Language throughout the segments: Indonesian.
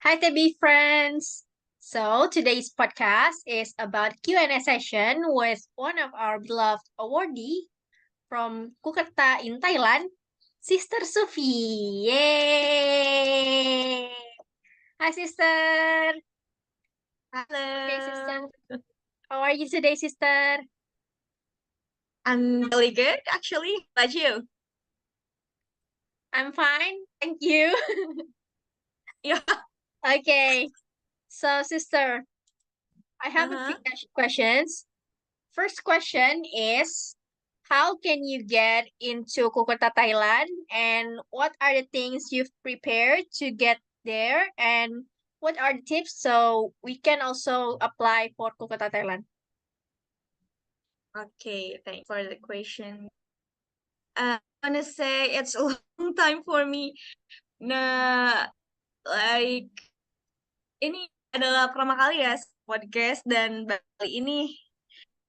Hi, Tebi friends. So today's podcast is about Q&A session with one of our beloved awardee from Kukerta in Thailand, Sister Sufi. Yay! Hi, sister. Okay, sister. Hello. How are you today, sister? I'm really good, actually. How about you? I'm fine, thank you. Yeah. Okay, so sister, I have a few Uh-huh. questions. First question is, how can you get into Kokota, Thailand? And what are the things you've prepared to get there? And what are the tips so we can also apply for Kokota, Thailand? Okay, thanks for the question. I wanna say it's a long time for me. Nah, like ini adalah pertama kali ya podcast dan kali ini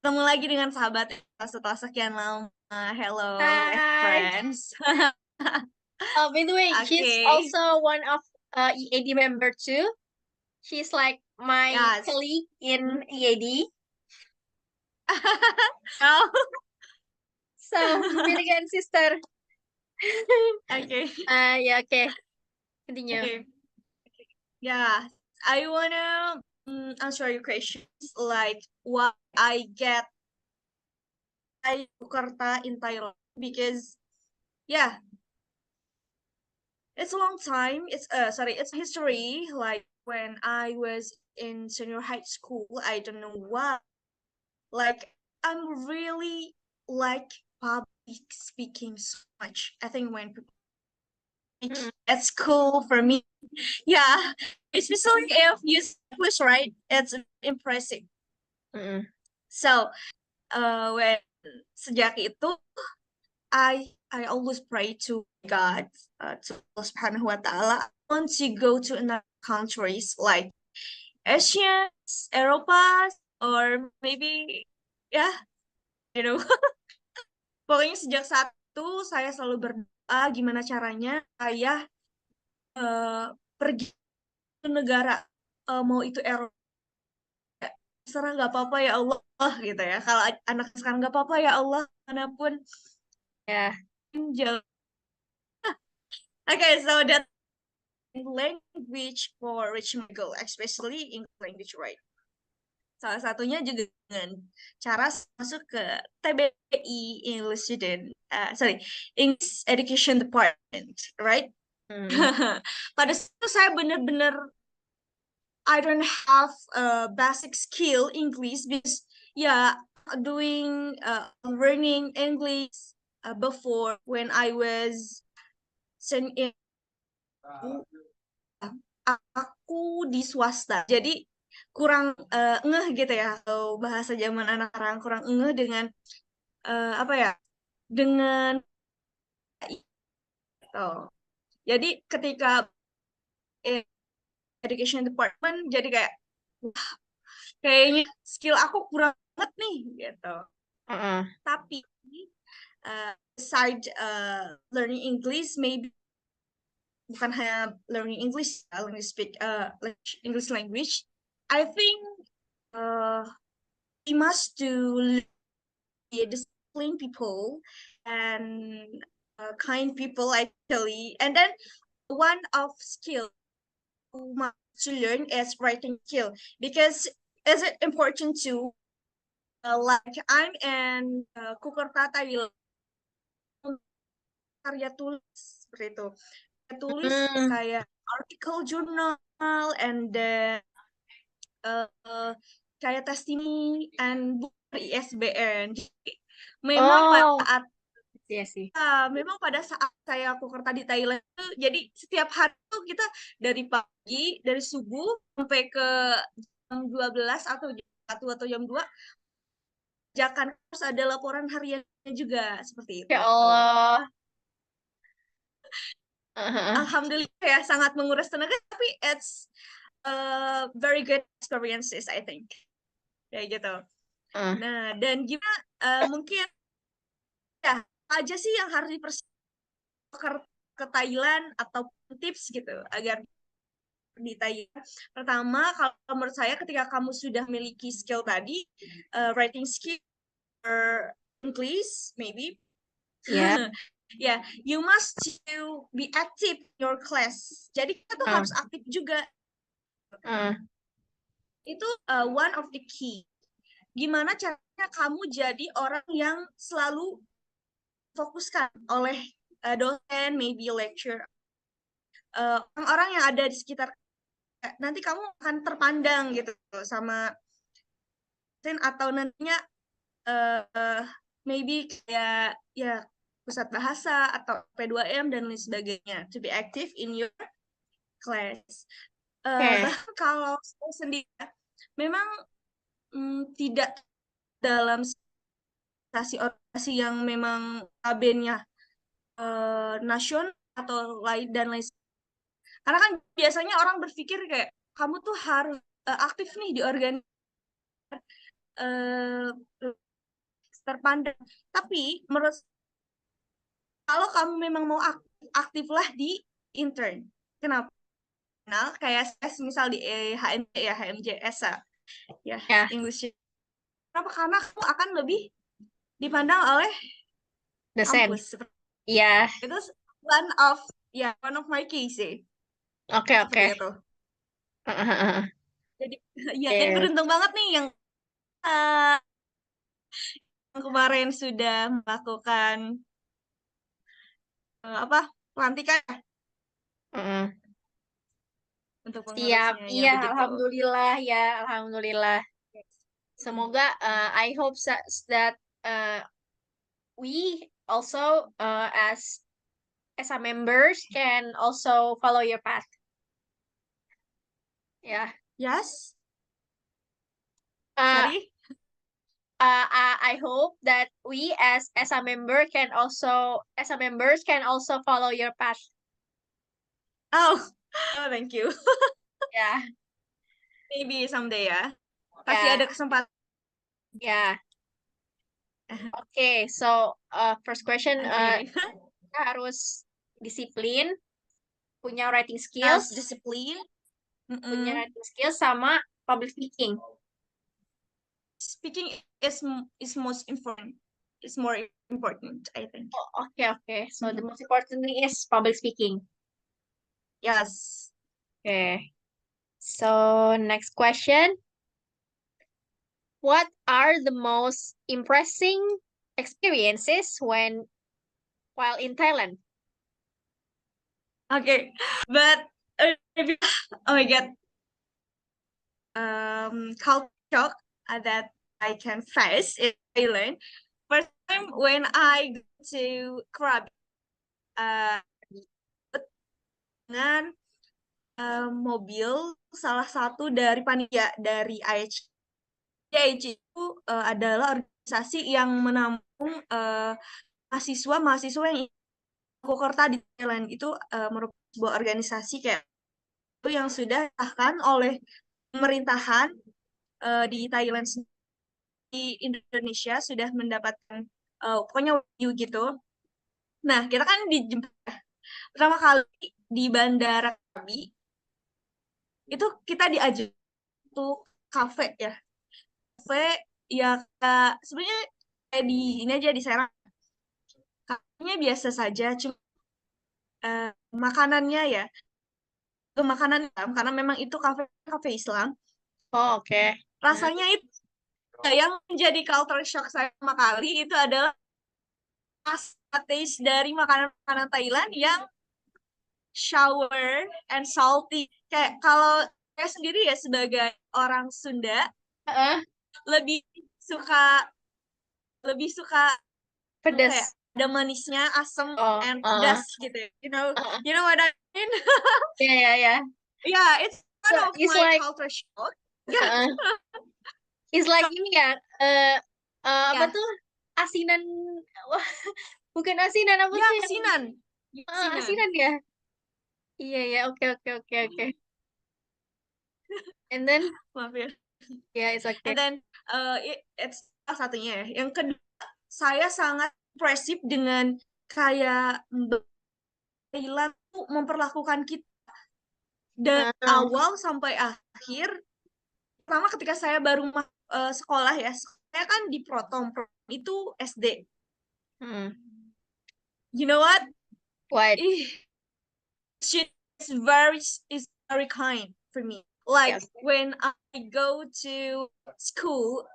ketemu lagi dengan sahabat setelah sekian lama. Hello, my Hi. friends. By the way, she's Okay. also one of EAD member too. She's like my Yes. colleague in EAD. Oh. So, repeat again, sister. Okay. Yeah, okay. Continue. Okay. Yeah, I wanna answer your questions like why I Jakarta in Thailand because yeah, it's a long time. It's history. Like when I was in senior high school, I don't know why. Like I'm really like public speaking so much. I think when people speak Mm, at school for me, yeah, especially if you speak English, right? It's impressive. mm, So when sejak itu I always pray to God, to Allah Subhanahu wa Taala. I want to go to another countries like Asia, Eropa, or maybe yeah, you know. Pokoknya sejak saat itu saya selalu berdoa gimana caranya saya eh, pergi ke negara, mau itu Eropa, serah nggak apa-apa ya Allah gitu ya. Kalau anak sekarang nggak apa-apa ya Allah manapun yeah. jauh. Okay, so that language for reach my goal, especially English language, right? Salah satunya juga dengan cara masuk ke TBI English Student, sorry, English Education Department, right? Mm. Pada saat itu saya benar-benar I don't have a basic skill English because yeah, doing learning English before when I was in aku di swasta. Jadi kurang ngeh gitu ya kalau bahasa zaman anak sekarang kurang ngeh dengan apa ya? Dengan gitu. Jadi ketika education department jadi kayak wah, kayaknya skill aku kurang banget nih gitu. Uh-uh. Tapi aside learning English maybe bukan hanya learning English, learning speak English language. I think uh, we must do disciplined people and kind people actually. And then one of skill who must to learn is writing skill because is it important to like I'm in Kukerta Thailand karya tulis seperti itu. Karya tulis Mm. kayak article journal and then uh, kayak testimoni and book dari ISBN. Memang pada Oh, saat iya sih. memang pada saat saya aku kerja di Thailand itu, jadi setiap hari tuh kita dari pagi, dari subuh sampai ke jam 12 atau jam 1 atau jam 2, jangan harus ada laporan hariannya juga seperti Ya itu. Allah. Uh-huh. Alhamdulillah ya sangat menguras tenaga tapi it's very good experiences I think. Kayak gitu. Uh. Nah, dan gimana mungkin ya aja sih yang harus dipersiapkan ke Thailand atau tips gitu agar di Thailand. Pertama, kalau menurut saya ketika kamu sudah memiliki skill tadi, writing skill or English maybe, Yeah. yeah, you must to be active in your class. Jadi kita tuh Uh, harus aktif juga. uh, Itu one of the key. Gimana caranya kamu jadi orang yang selalu fokuskan oleh dosen, maybe lecture, orang-orang yang ada di sekitar. Nanti kamu akan terpandang gitu sama dosen atau nantinya maybe kayak ya pusat bahasa atau P2M dan lain sebagainya. To be active in your class. okay. Bahkan kalau saya sendiri memang tidak dalam organisasi yang memang AB-nya nasional atau lain dan lain. Karena kan biasanya orang berpikir kayak kamu tuh harus aktif nih di organisasi terpandang. Tapi menurut kalau kamu memang mau aktiflah di intern. Kenapa? Nah, kayak saya misal di HMJ ya, HMJS ya, Yeah. English. Kenapa? Karena kamu akan lebih dipandang oleh The same. kampus. Yeah. Itu one of my case Okay, seperti okay. itu. Uh. Jadi ya, jadi Okay. beruntung banget nih uh, yang kemarin sudah melakukan pelantikan Uh. untuk Siap. pengurusnya ya Iya, begitu. alhamdulillah ya, alhamdulillah. Semoga I hope that we also as a members can also follow your path. Yeah. Yes, Uh, sorry. I hope that we as a member can also as a members can also follow your path. Oh, oh, thank you. Yeah. Maybe someday ya. Pasti Yeah. ada kesempatan. Yeah. Okay, so first question, Okay. kita harus disiplin, punya writing Yes, skills, discipline. punya writing skills sama public speaking. Speaking is most important. It's more important, I think. Oh, okay. So the most important thing is public speaking. Yes. Okay. So next question. What are the most impressing experiences while in Thailand? Okay, but maybe oh my god, culture shock that I can face in Thailand. First time when I go to Krabi, uh, dengan mobil salah satu dari panitia dari IHC. IHC itu adalah organisasi yang menampung mahasiswa yang Kokerta di Thailand. Itu merupakan sebuah organisasi kayak itu yang sudah disahkan oleh pemerintahan di Thailand di Indonesia sudah mendapatkan pokoknya view gitu. Nah, kita kan pertama kali di Bandara Krabi itu kita diajak untuk kafe ya. Kafe ya sebenarnya kayak di ini aja di Serang. Kafenya biasa saja, cuma makanannya ya ke makanan Islam karena memang itu kafe kafe Islam. Oh, okay. Rasanya itu yang menjadi culture shock saya pertama kali itu adalah taste dari makanan-makanan Thailand yang sour and salty. Kayak kalau saya sendiri ya sebagai orang Sunda Uh, lebih suka kayak pedas. ada manisnya, asam Oh, and pedas gitu. uh, You know what I mean? yeah. Yeah, it's So one of it's my like culture shock. uh, it's like ini ya, apa Ya, tuh asinan? Wah, bukan asinan apa ya tuh yang asinan. Asinan. asinan ya? Iya, oke. And then Maaf ya. yeah, it's okay. And then it's salah satunya ya. Yang kedua, saya sangat impresif dengan kayak Thailand tuh memperlakukan kita dari Ah, awal sampai akhir. Pertama ketika saya baru sekolah ya, saya kan di Protom itu SD. hmm. You know what? What? Ih, she is very kind for me. Like Yes. when I go to school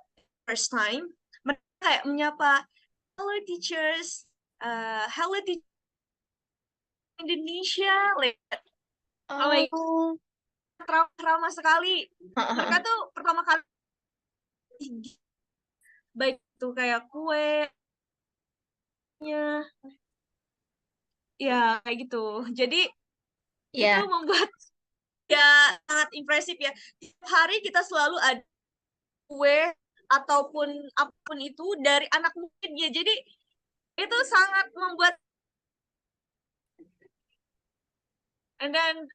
first time, mereka kayak menyapa, hello teachers, hello teacher Indonesia, like, oh my Oh. God, ramah sekali. Mereka tuh pertama kali baik itu kayak kuenya, ya kayak gitu. Jadi itu Yeah. membuat ya sangat impresif ya. Tiap hari kita selalu ada kue ataupun apapun itu dari anak murid ya. Jadi itu sangat membuat, and then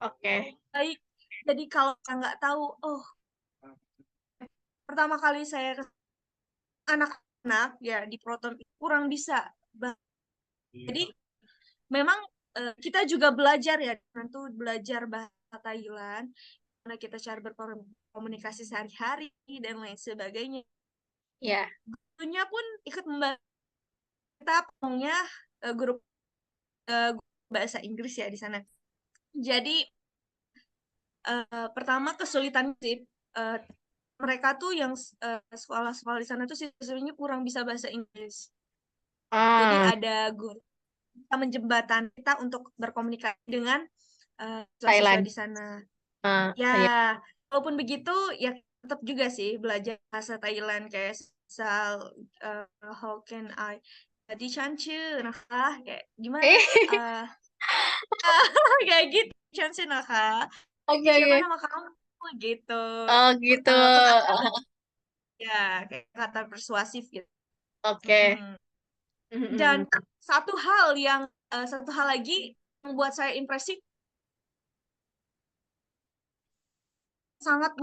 Okay. baik. Jadi kalau nggak tahu, oh pertama kali saya ke anak-anak ya di Proton kurang bisa. Jadi memang kita juga belajar ya, tentu belajar bahasa Thailand, karena kita cara berkomunikasi sehari-hari dan lain sebagainya. Yeah. Gurunya pun ikut membantu kita, ngomongnya guru bahasa Inggris ya di sana. Jadi pertama kesulitan sih, mereka tuh yang sekolah-sekolah di sana tuh siswanya kurang bisa bahasa Inggris. Jadi Ah, ada guru kita menjembatani kita untuk berkomunikasi dengan siswa-siswa Thailand. di sana. Ya, Yeah. walaupun begitu ya tetap juga sih belajar bahasa Thailand kayak misal how can I jadi chancu nah kayak gimana uh, kayak gitu chancu nah Oke, siapa oke. nama kamu gitu. Oh, gitu. Kata ya kayak kata persuasif gitu. Oke. Mm-mm. Dan Mhm. satu hal lagi yang membuat saya impresif, sangat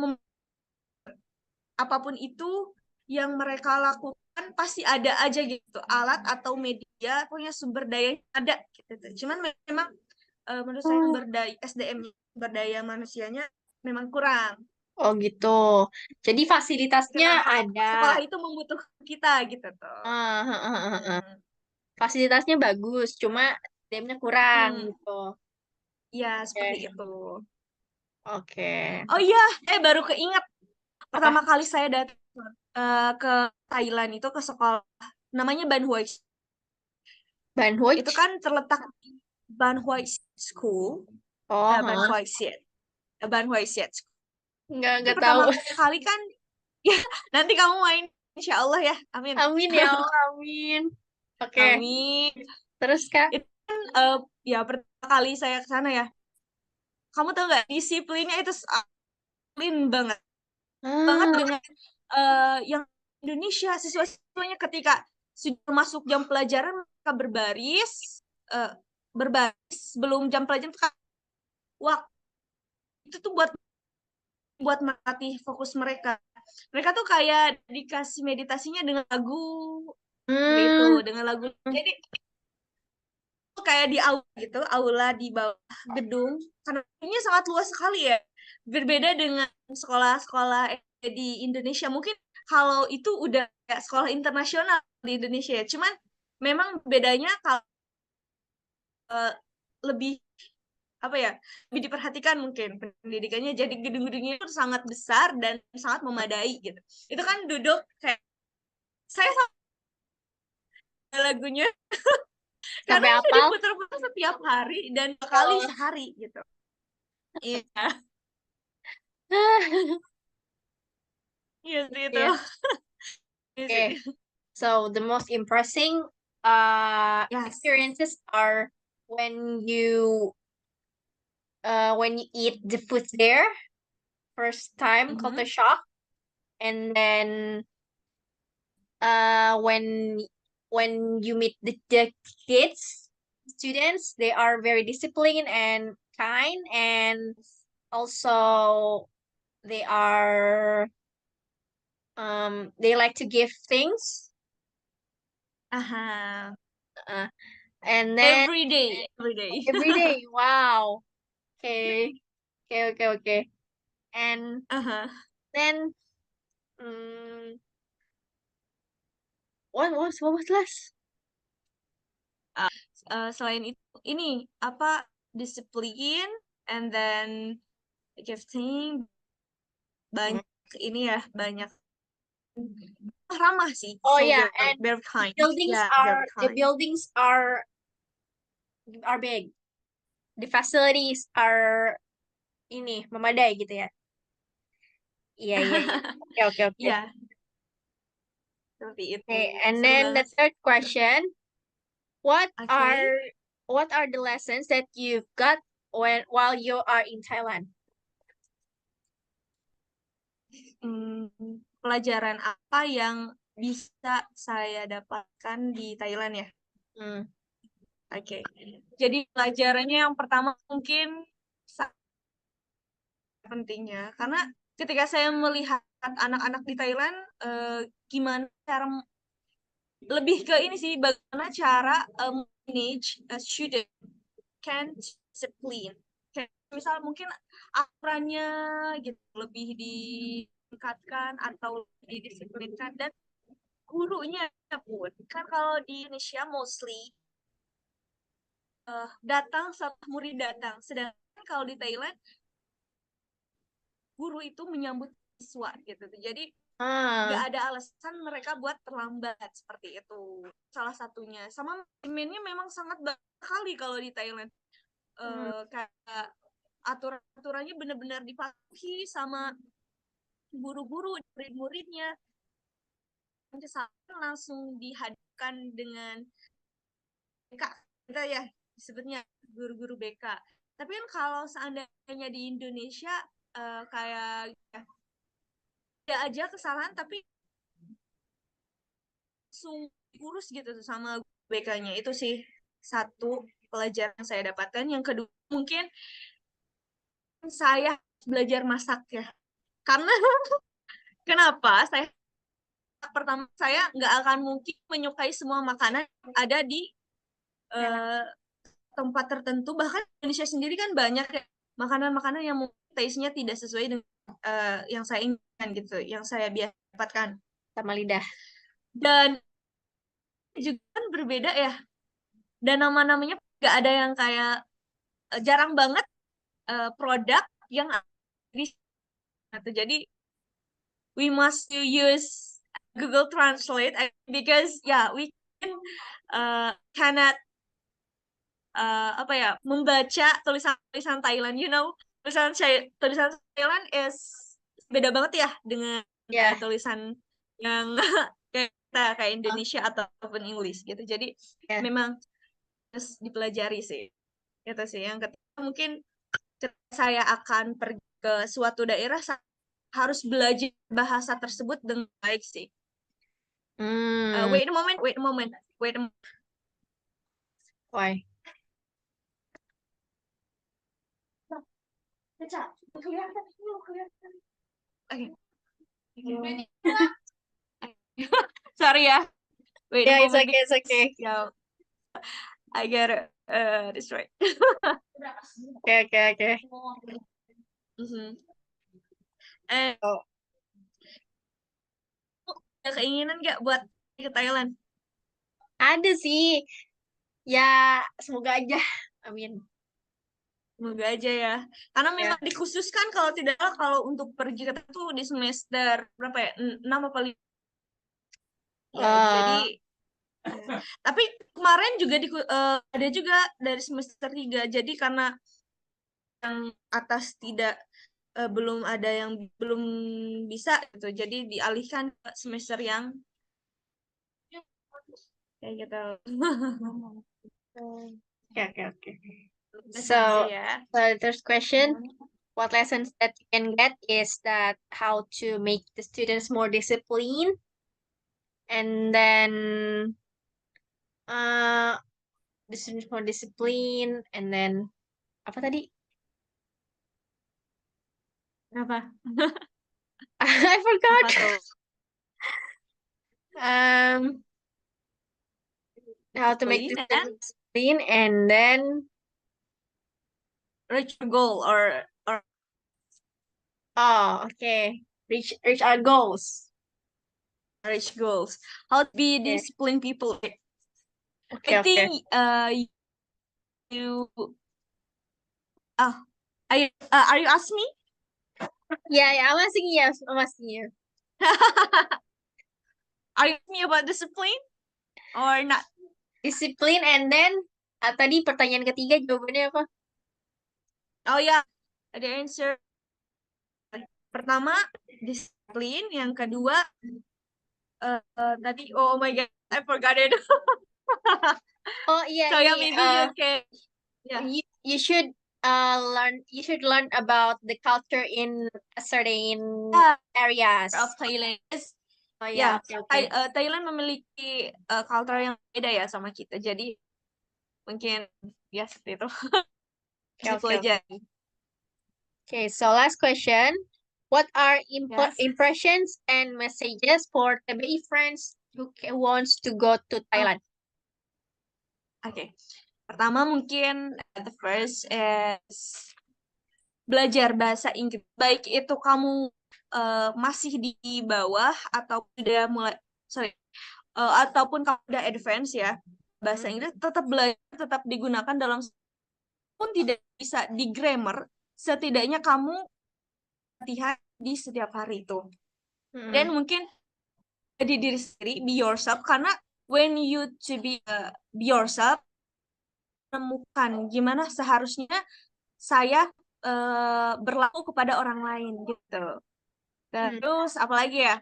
apapun itu yang mereka lakukan pasti ada aja gitu alat atau media, pokoknya sumber daya ada gitu. Cuman memang menurut saya Oh, sumber daya SDM, sumber daya manusianya memang kurang. oh gitu. Jadi fasilitasnya Kenapa ada. sekolah itu membutuhkan kita gitu tuh. Ah, Hmm. Fasilitasnya bagus, cuma SDM-nya kurang Hmm. gitu. Ya seperti Oke. itu. Oke. Oh iya, baru keinget Apa? pertama kali saya datang ke Thailand itu ke sekolah namanya Ban Hoi. Itu Banhuj? kan terletak di Ban Hoi School. Oh, Ban Hoi Siet. Ban Hoi Siet. Itu nggak tahu. pertama kali kan, ya nanti kamu main, insya Allah ya, amin. Amin ya Allah, amin. Oke, Amin. terus Kak? Itu kan ya pertama kali saya ke sana ya. Kamu tahu nggak disiplinnya itu disiplin banget, banget Ah, dengan yang Indonesia siswa-siswanya ketika sudah masuk jam pelajaran mereka eh, berbaris sebelum jam pelajaran tuh waktu itu tuh buat buat melatih fokus mereka. Mereka tuh kayak dikasih meditasinya dengan lagu gitu, hmm, dengan lagu. Jadi tuh kayak di aula gitu, aula di bawah gedung. Karena ini sangat luas sekali ya. Berbeda dengan sekolah-sekolah di Indonesia. Mungkin kalau itu udah kayak sekolah internasional di Indonesia ya. Cuman memang bedanya kalau eh, lebih apa ya, lebih diperhatikan mungkin pendidikannya, jadi gedung-gedungnya itu sangat besar dan sangat memadai gitu. Itu kan duduk kayak saya sama lagunya karena sampai itu apal? diputar-putar setiap hari dan dua Ya kali Allah. sehari gitu. Iya, iya seperti itu. Ya, Iya sih. oke. So the most impressing Yes. experiences are when when you eat the food there first time, culture Mhm. shock, and then when you meet the kids, students, they are very disciplined and kind, and also they are they like to give things, Aha. uh, and then Every day, every day. every day, wow. Okay. Okay. And Aha. then, mm, what was last? Selain itu, ini apa disiplin, and then gifting, banyak ini ya, banyak ramah sih, Oh so yeah, very and very kind, buildings yeah, very are the kind. buildings are big. The facilities are ini memadai gitu ya. Iya. Okay. Ya, seperti itu. Okay, and Seru then the banget. third question, what Oke. are the lessons that you've got while you are in Thailand? Pelajaran apa yang bisa saya dapatkan di Thailand ya? Hmm. Oke. Jadi pelajarannya yang pertama mungkin sangat pentingnya karena ketika saya melihat anak-anak di Thailand, gimana cara lebih ke ini sih bagaimana cara manage a student can discipline. Kayak misal mungkin aturannya gitu lebih ditingkatkan atau didisiplinkan dan gurunya pun kan kalau di Indonesia mostly datang setelah murid datang, sedangkan kalau di Thailand guru itu menyambut siswa gitu. Jadi nggak Ah. ada alasan mereka buat terlambat seperti itu. Salah satunya. Sama manajemennya memang sangat baik kali kalau di Thailand. Hmm. Kayak aturan-aturannya benar-benar dipatuhi sama guru-guru, murid-muridnya. Kesalahan langsung dihadapkan dengan BK kita ya disebutnya guru-guru BK. Tapi kan kalau seandainya di Indonesia kayak ya, ada aja kesalahan tapi langsung diurus gitu tuh sama BK-nya. Itu sih satu pelajaran yang saya dapatkan. Yang kedua mungkin saya belajar masak ya. Karena kenapa? Pertama saya nggak akan mungkin menyukai semua makanan yang ada di Ya. eh, tempat tertentu. Bahkan Indonesia sendiri kan banyak ya makanan-makanan yang taste-nya tidak sesuai dengan yang saya inginkan gitu, yang saya biasa dapatkan. Sama lidah. Dan juga kan berbeda ya. Dan nama-namanya nggak ada yang kayak jarang banget produk yang di atau jadi we must to use Google Translate because yeah we can cannot apa ya membaca tulisan Thailand, you know, tulisan Thailand is beda banget ya dengan Ya. tulisan yang kayak kita kayak Ah, Indonesia ataupun English gitu. Jadi ya. memang harus dipelajari sih. Itu sih yang ketiga mungkin ketika saya akan pergi ke suatu daerah saya harus belajar bahasa tersebut dengan baik sih. Hmm. Wait a moment, wait a moment, wait a moment. Why? Okay. Sorry ya. Wait a Yeah, it's moment okay, it's because okay. yeah, I get destroyed. Okay. Mhm. Eh, Oh, ada keinginan nggak buat ke Thailand? ada sih. Ya, semoga aja. Amin. Semoga aja ya. Karena Ya. memang dikhususkan kalau tidak salah kalau untuk pergi ke Thailand tuh di semester berapa ya? 6 apa 5? Ya, jadi Eh, tapi kemarin juga ada juga dari semester 3. Jadi karena yang atas tidak belum ada yang belum bisa gitu. Jadi dialihkan ke semester yang kayak gitu. okay. Biasa aja So, ya. the first question, what lessons that you can get is that how to make the students more disciplined, and then uh the students more disciplined, and then apa tadi? Kenapa? I Apa forgot. tuh? Um, how to make the Disiplin dan students disciplined, and then reach your goal or Oh, okay. Reach our goals. reach goals. How to be Okay. disciplined people. I Okay. think you are you asking me? Yeah, I'm asking you. I'm asking you. Are you asking me about discipline or not? Disiplin and then tadi pertanyaan ketiga jawabannya apa? Oh ya, ada answer. Pertama, disiplin. Yang kedua, tadi oh my god, I forgot it. Oh iya So yeah, ini maybe you can. Yeah. you should learn about the culture in certain Yeah, areas. of Thailand. Oh Ya, ya, okay. Thailand memiliki culture yang beda ya sama kita. Jadi mungkin ya seperti itu. Okay, okay. Dipelajari. Okay, so last question. What are Yes. impressions and messages for TBI friends who wants to go to Thailand? Oke. Pertama mungkin the first is belajar bahasa Inggris. Baik itu kamu masih di bawah atau udah mulai ataupun kamu udah advance ya. Bahasa Inggris tetap belajar, tetap digunakan dalam pun tidak bisa di grammar, setidaknya kamu latihan di setiap hari itu. Dan mungkin jadi diri sendiri, be yourself, karena when you to be yourself, menemukan gimana seharusnya saya berlaku kepada orang lain gitu. Terus apalagi ya,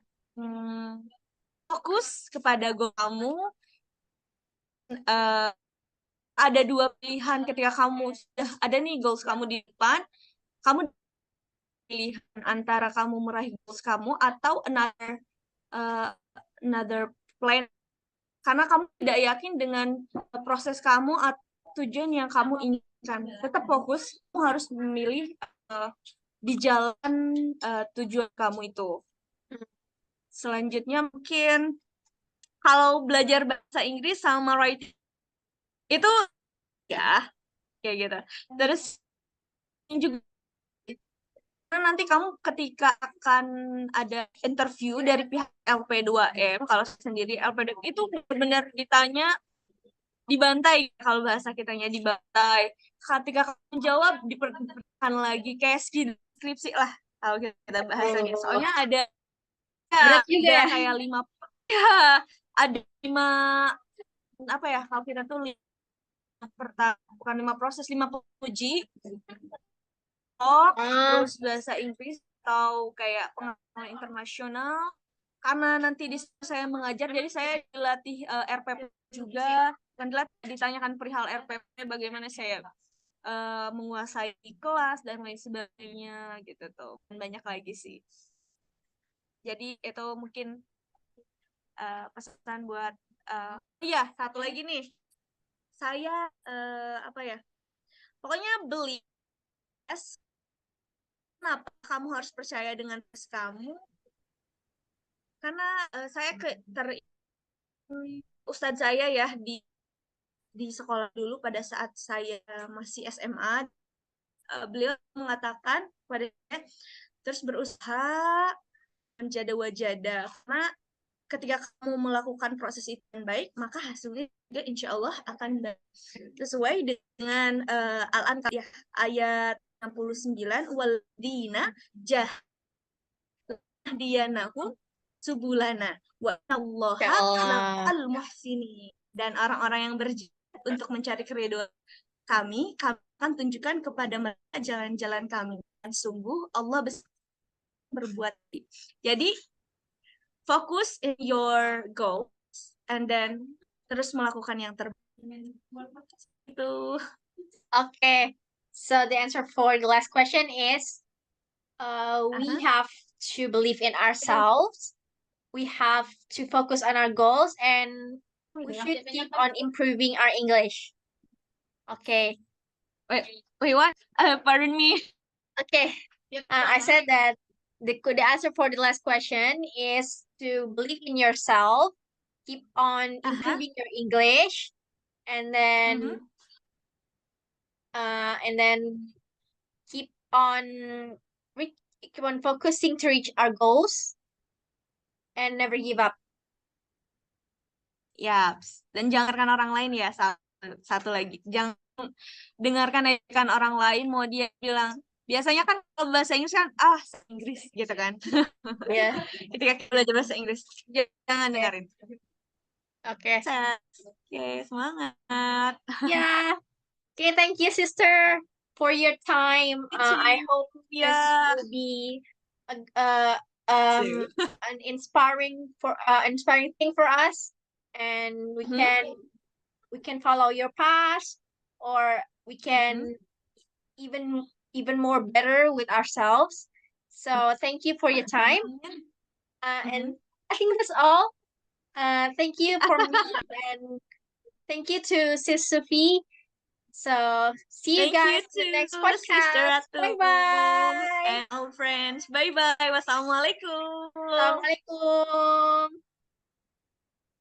fokus kepada goal kamu. Ada dua pilihan ketika kamu sudah ada nih goals kamu di depan, kamu pilihan antara kamu meraih goals kamu atau another plan, karena kamu tidak yakin dengan proses kamu atau tujuan yang kamu inginkan. Tetap fokus, kamu harus memilih di jalan tujuan kamu itu. Selanjutnya mungkin kalau belajar bahasa Inggris sama writing itu ya kayak gitu. Terus juga karena nanti kamu ketika akan ada interview dari pihak LP2M, kalau sendiri LP2M itu benar-benar ditanya, dibantai, kalau bahasa kitanya dibantai. Ketika kamu jawab dipertanyakan lagi kayak skripsi lah kalau kita bahasanya. Soalnya ada Berat juga ya. kayak 5 ya, ada 5 apa ya, kalau kita tuh bukan 5 proses, 5 uji. Terus bahasa Inggris atau kayak pengalaman internasional, karena nanti di saya mengajar, jadi saya dilatih RPP juga, dan ditanyakan perihal RPP, bagaimana saya menguasai kelas dan lain sebagainya gitu tuh, dan banyak lagi sih. Jadi itu mungkin pesan buat iya, satu lagi nih, saya apa ya, pokoknya beli tes. Kenapa kamu harus percaya dengan tes kamu? Karena saya Ustadz saya ya di sekolah dulu pada saat saya masih SMA, beliau mengatakan pada saya terus berusaha menjadi wajada, karena ketika kamu melakukan proses itu yang baik, maka hasilnya juga insya Allah akan baik. Sesuai dengan Al-An'am ayat 69, waladina jahdiyanahu subulana wa allaha al-muhsini, dan orang-orang yang berjihad untuk mencari keridhaan kami akan tunjukkan kepada mereka jalan-jalan kami, dan sungguh Allah berbuat. Jadi fokus in your goals and then terus melakukan yang terbaik. Itu. Okay. So the answer for the last question is we have to believe in ourselves. We have to focus on our goals and we should keep on improving our English. Okay. Wait, what? Pardon me. Okay. I said that the answer for the last question is to believe in yourself, keep on improving your English, and then keep on keep on focusing to reach our goals and never give up. Yaps. Dan jangan dengarkan orang lain ya. Satu lagi. Jangan dengarkan ejekan orang lain mau dia bilang. Biasanya kan kalau bahasa Inggris kan, Inggris gitu kan. Yeah. Ketika kita belajar bahasa Inggris, jangan dengerin. Okay. Oke, semangat. Yeah. Okay, thank you, sister, for your time. I hope this will be an inspiring thing for us, and we can follow your path, or we can even more better with ourselves. So thank you for your time. And I think that's all. Thank you for me, and thank you to Sis Sophie. So see you guys in the next podcast. Bye bye. And all friends. Bye bye. Wassalamualaikum. Assalamualaikum.